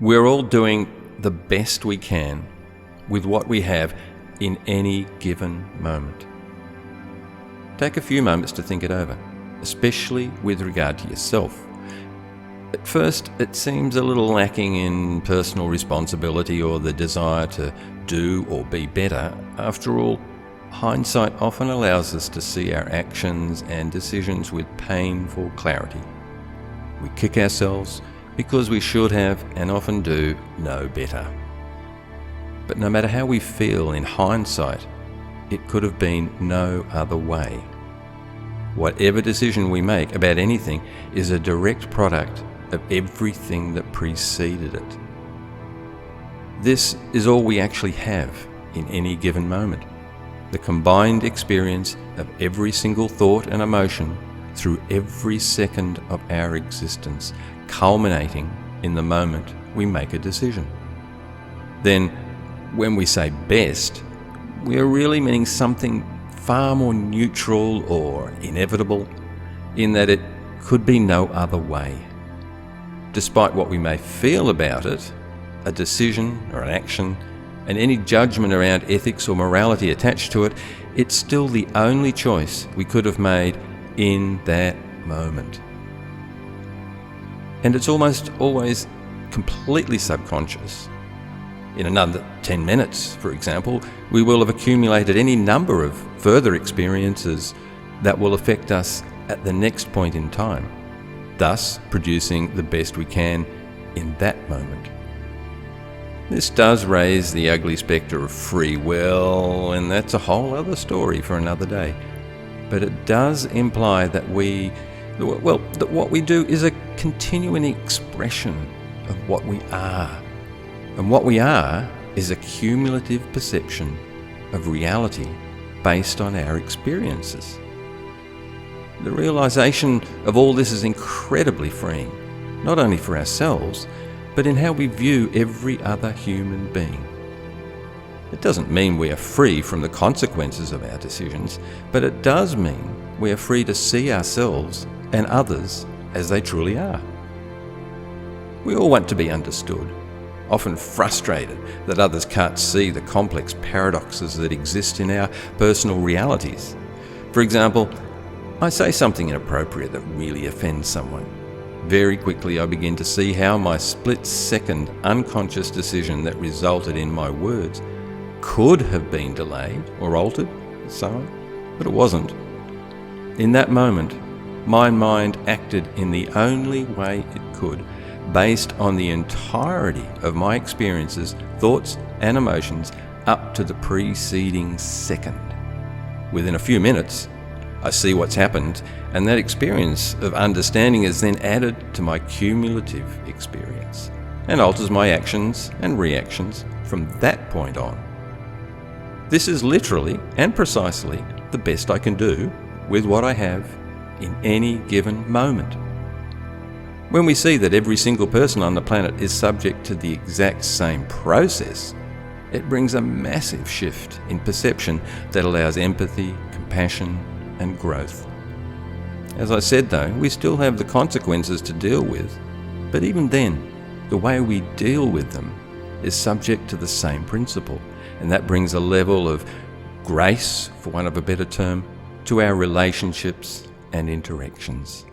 We're all doing the best we can with what we have in any given moment. Take a few moments to think it over, especially with regard to yourself. At first, it seems a little lacking in personal responsibility or the desire to do or be better. After all, hindsight often allows us to see our actions and decisions with painful clarity. We kick ourselves because we should have, and often do, know better. But no matter how we feel in hindsight, it could have been no other way. Whatever decision we make about anything is a direct product of everything that preceded it. This is all we actually have in any given moment, the combined experience of every single thought and emotion through every second of our existence, culminating in the moment we make a decision. Then, when we say best, we are really meaning something far more neutral or inevitable, in that it could be no other way. Despite what we may feel about it, a decision or an action, and any judgment around ethics or morality attached to it, it's still the only choice we could have made in that moment. And it's almost always completely subconscious. In another 10 minutes, for example, we will have accumulated any number of further experiences that will affect us at the next point in time, thus producing the best we can in that moment. This does raise the ugly spectre of free will, and that's a whole other story for another day. But it does imply that that what we do is a continuing expression of what we are. And what we are is a cumulative perception of reality based on our experiences. The realization of all this is incredibly freeing, not only for ourselves, but in how we view every other human being. It doesn't mean we are free from the consequences of our decisions, but it does mean we are free to see ourselves and others as they truly are. We all want to be understood, often frustrated that others can't see the complex paradoxes that exist in our personal realities. For example, I say something inappropriate that really offends someone. Very quickly I begin to see how my split-second unconscious decision that resulted in my words could have been delayed or altered, so on, but it wasn't. In that moment, my mind acted in the only way it could, based on the entirety of my experiences, thoughts and emotions up to the preceding second. Within a few minutes, I see what's happened, and that experience of understanding is then added to my cumulative experience and alters my actions and reactions from that point on. This is literally and precisely the best I can do with what I have in any given moment. When we see that every single person on the planet is subject to the exact same process, it brings a massive shift in perception that allows empathy, compassion, and growth. As I said though, we still have the consequences to deal with, but even then, the way we deal with them is subject to the same principle, and that brings a level of grace, for want of a better term, to our relationships and interactions.